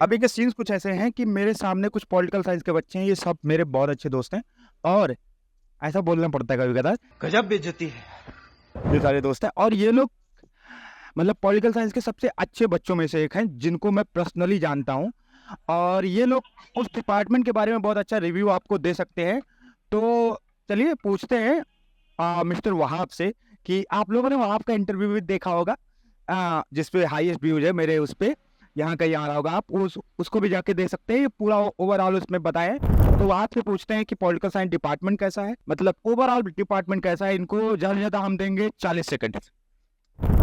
अभी के सीन्स कुछ ऐसे हैं कि मेरे सामने कुछ पॉलिटिकल साइंस के बच्चे हैं, ये सब मेरे बहुत अच्छे दोस्त हैं और ऐसा बोलना पड़ता है कभी कदार, गजब बेइज्जती है। ये सारे दोस्त हैं और ये लोग मतलब पॉलिटिकल साइंस के सबसे अच्छे बच्चों में से एक हैं जिनको मैं पर्सनली जानता हूँ। और ये लोग उस डिपार्टमेंट के बारे में बहुत अच्छा रिव्यू आपको दे सकते हैं। तो चलिए पूछते हैं मिस्टर वहाब से कि आप लोगों ने वहाब का इंटरव्यू भी देखा होगा, जिसपे हाईएस्ट व्यूज है मेरे उस पे, यहाँ कहीं आ रहा होगा, आप उसको भी जाके देख सकते हैं। ये पूरा ओवरऑल उसमें बताएं। तो वहां से पूछते हैं कि पॉलिटिकल साइंस डिपार्टमेंट कैसा है, मतलब ओवरऑल डिपार्टमेंट कैसा है। इनको ज्यादा से ज्यादा हम देंगे 40 सेकंड।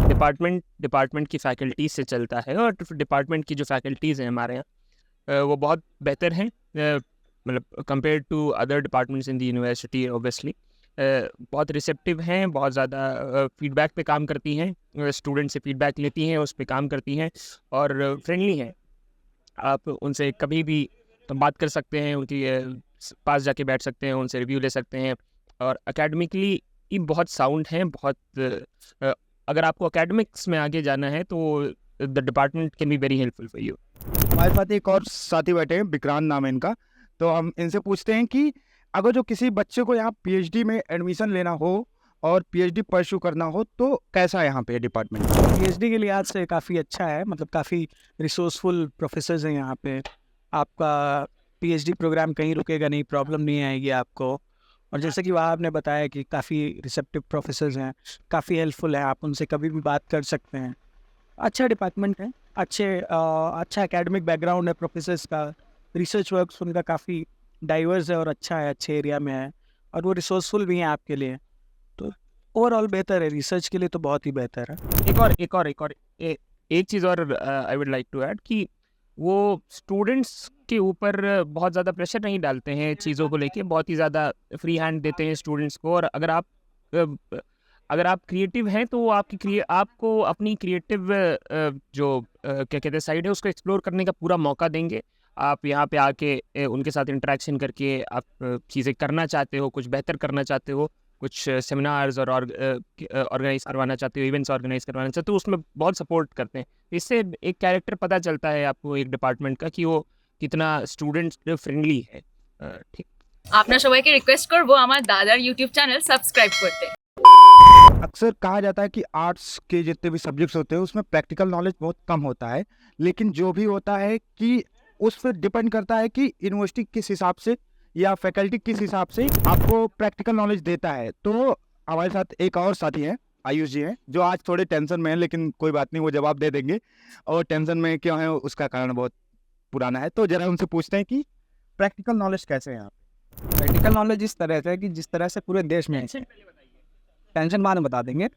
डिपार्टमेंट की फैकल्टीज से चलता है और डिपार्टमेंट की जो फैकल्टीज़ हैं हमारे यहाँ वो बहुत बेहतर हैं, मतलब compare to other departments in the university obviously. बहुत रिसेप्टिव हैं, बहुत ज़्यादा फीडबैक पे काम करती हैं, स्टूडेंट से फीडबैक लेती हैं, उस पे काम करती हैं और फ्रेंडली हैं। आप उनसे कभी भी बात कर सकते हैं, उनकी पास जाके बैठ सकते हैं, उनसे रिव्यू ले सकते हैं। और एकेडमिकली ये बहुत साउंड हैं, बहुत अगर आपको एकेडमिक्स में आगे जाना है तो the department can be very helpful for you. हमारे साथ एक और साथी बैठे हैं, विक्रांत नाम है इनका। तो हम इनसे पूछते हैं कि अगर जो किसी बच्चे को यहाँ पीएचडी में एडमिशन लेना हो और पीएचडी परस्यू करना हो तो कैसा है यहाँ पे डिपार्टमेंट। पीएचडी के लिहाज से काफ़ी अच्छा है, मतलब काफ़ी रिसोर्सफुल प्रोफेसर्स हैं यहाँ पे। आपका पीएचडी प्रोग्राम कहीं रुकेगा नहीं, प्रॉब्लम नहीं आएगी आपको। और जैसे कि वहाँ आपने बताया कि काफ़ी रिसेप्टिव प्रोफेसर्स हैं, काफ़ी हेल्पफुल है, आप उनसे कभी भी बात कर सकते हैं। अच्छा डिपार्टमेंट है, अच्छा एकेडमिक बैकग्राउंड है प्रोफेसर्स का। रिसर्च वर्क उनका काफ़ी डाइवर्स है और अच्छा है, अच्छे एरिया में है और वो रिसोर्सफुल भी हैं आपके लिए। तो ओवरऑल बेहतर है, रिसर्च के लिए तो बहुत ही बेहतर है। एक चीज़ और I would like to add कि वो स्टूडेंट्स के ऊपर बहुत ज़्यादा प्रेशर नहीं डालते हैं चीज़ों को लेके, बहुत ही ज़्यादा फ्री हैंड देते हैं स्टूडेंट्स को। और अगर आप क्रिएटिव हैं तो वो आपको अपनी क्रिएटिव जो क्या कहते हैं साइड है उसको एक्सप्लोर करने का पूरा मौका देंगे। आप यहाँ पे आके उनके साथ इंटरेक्शन करके आप चीज़ें करना चाहते हो, कुछ बेहतर करना चाहते हो, कुछ सेमिनार्स और ऑर्गेनाइज करवाना चाहते हो, इवेंट्स ऑर्गेनाइज करवाना चाहते हो, उसमें बहुत सपोर्ट करते हैं। इससे एक कैरेक्टर पता चलता है आपको एक डिपार्टमेंट का कि वो कितना स्टूडेंट फ्रेंडली है। ठीक, আপনার সবাইকে রিকোয়েস্ট করব আমার দাদার ইউটিউব চ্যানেল সাবস্ক্রাইব করতে। अक्सर कहा जाता है कि आर्ट्स के जितने भी सब्जेक्ट्स होते हैं उसमें प्रैक्टिकल नॉलेज बहुत कम होता है, लेकिन जो भी होता है कि उस पर डिपेंड करता है कि यूनिवर्सिटी किस हिसाब से या फैकल्टी किस हिसाब से आपको प्रैक्टिकल नॉलेज देता है। तो हमारे साथ एक और साथी हैं, आयुष जी हैं, जो आज थोड़े टेंशन में हैं, लेकिन कोई बात नहीं, वो जवाब दे देंगे। और टेंशन में क्यों है उसका कारण बहुत पुराना है, तो जरा उनसे पूछते हैं कि प्रैक्टिकल नॉलेज कैसे है यहाँ पे। प्रैक्टिकल नॉलेज इस तरह से है कि जिस तरह से पूरे देश में, टेंशन बाद में बता देंगे,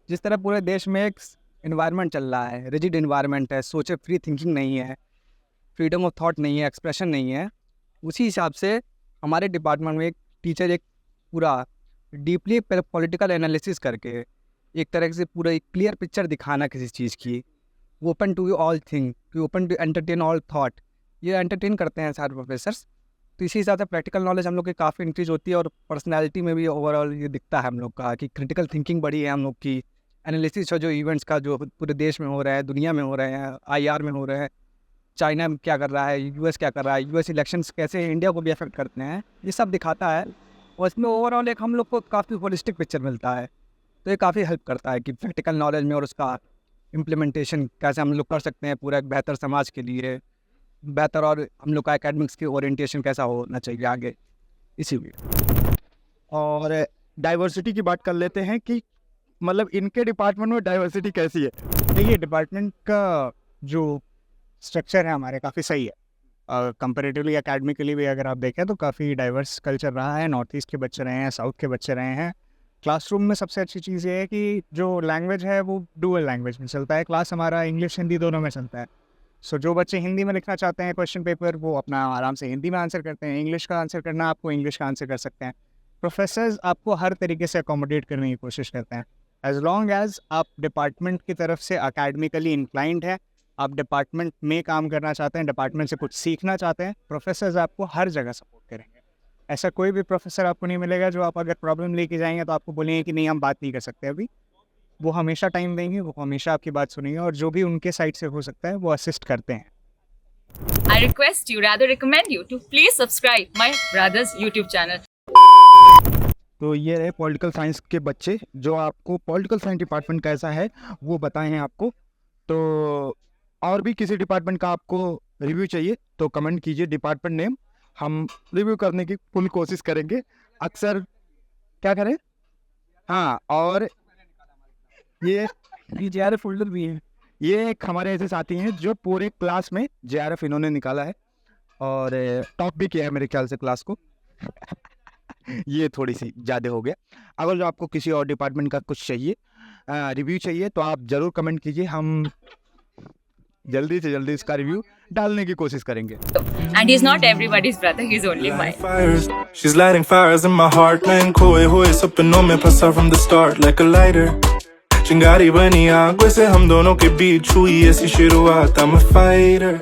जिस तरह पूरे देश में एक इन्वायरमेंट चल रहा है, रिजिड इन्वायरमेंट है, सोचे फ्री थिंकिंग नहीं है, फ्रीडम ऑफ थॉट नहीं है, एक्सप्रेशन नहीं है, उसी हिसाब से हमारे डिपार्टमेंट में एक टीचर एक पूरा डीपली पॉलिटिकल एनालिसिस करके एक तरह से पूरा एक क्लियर पिक्चर दिखाना किसी चीज़ की, open to all thing, open to entertain all thought, ये एंटरटेन करते हैं सारे प्रोफेसर्स। तो इसी हिसाब से प्रैक्टिकल नॉलेज हम लोग की काफ़ी इंक्रीज होती है और पर्सनैलिटी में भी ओवरऑल ये दिखता है हम लोग का कि क्रिटिकल थिंकिंग बढ़ी है हम लोग की। एनालिसिस है जो इवेंट्स का जो पूरे देश में हो रहा है, दुनिया में हो रहे हैं, आईआर में हो रहे हैं, चाइना में क्या कर रहा है, यूएस क्या कर रहा है, यूएस इलेक्शंस कैसे इंडिया को भी अफेक्ट करते हैं, ये सब दिखाता है। और इसमें ओवरऑल एक हम लोग को काफ़ी होलिस्टिक पिक्चर मिलता है। तो ये काफ़ी हेल्प करता है कि प्रैक्टिकल नॉलेज में और उसका इम्प्लीमेंटेशन कैसे हम लोग कर सकते हैं पूरा एक बेहतर समाज के लिए बेहतर, और हम लोग का एकेडमिक्स की ओरिएंटेशन कैसा होना चाहिए आगे, इसीलिए। और डाइवर्सिटी की बात कर लेते हैं कि मतलब इनके डिपार्टमेंट में डाइवर्सिटी कैसी है। देखिए, डिपार्टमेंट का जो स्ट्रक्चर है हमारे काफ़ी सही है। कंपैरेटिवली एकेडमिकली भी अगर आप देखें तो काफ़ी डाइवर्स कल्चर रहा है। नॉर्थ ईस्ट के बच्चे रहे हैं, साउथ के बच्चे रहे हैं। क्लासरूम में सबसे अच्छी चीज़ ये है कि जो लैंग्वेज है वो डुअल लैंग्वेज में चलता है। क्लास हमारा इंग्लिश हिंदी दोनों में चलता है। सो जो बच्चे हिंदी में लिखना चाहते हैं क्वेश्चन पेपर, वो अपना आराम से हिंदी में आंसर करते हैं। इंग्लिश का आंसर करना, आपको इंग्लिश का आंसर कर सकते हैं। प्रोफेसर्स आपको हर तरीके से अकोमोडेट करने की कोशिश करते हैं, एज लॉन्ग एज आप डिपार्टमेंट की तरफ से अकेडमिकली इंक्लाइंड है, आप डिपार्टमेंट में काम करना चाहते हैं, डिपार्टमेंट से कुछ सीखना चाहते हैं, प्रोफेसर्स आपको हर जगह सपोर्ट करेंगे। ऐसा कोई भी प्रोफेसर आपको नहीं मिलेगा जो आप अगर प्रॉब्लम लेके जाएंगे तो आपको बोलेंगे कि नहीं हम बात नहीं कर सकते अभी। वो हमेशा टाइम देंगे, वो हमेशा आपकी बात सुनेंगे और जो भी उनके साइड से हो सकता है वो असिस्ट करते हैं। request you, rather recommend you to please subscribe my brother's YouTube channel. तो ये रहे पॉलिटिकल साइंस के बच्चे जो आपको पॉलिटिकल साइंस डिपार्टमेंट कैसा है वो बताए हैं आपको। तो और भी किसी डिपार्टमेंट का आपको रिव्यू चाहिए तो कमेंट कीजिए डिपार्टमेंट नेम, हम रिव्यू करने की फुल कोशिश करेंगे। अक्सर क्या करें, हाँ। और ये JRF फोल्डर भी है। ये एक हमारे ऐसे साथी हैं जो पूरे क्लास में JRF इन्होंने निकाला है और टॉप भी किया है मेरे ख्याल से क्लास को। ये थोड़ी सी ज़्यादा हो गया। अगर जो आपको किसी और डिपार्टमेंट का कुछ चाहिए, रिव्यू चाहिए तो आप ज़रूर कमेंट कीजिए, हम जल्दी से जल्दी इसका रिव्यू डालने की कोशिश करेंगे। And he's not everybody's brother, he's only mine. Fires, she's lighting fires in my heart. Man, कोई होए सपनों में फंसा from the start like a lighter. चिंगारी बनी आग वैसे हम दोनों के बीच हुई ऐसी शुरुआत, I'm a fighter.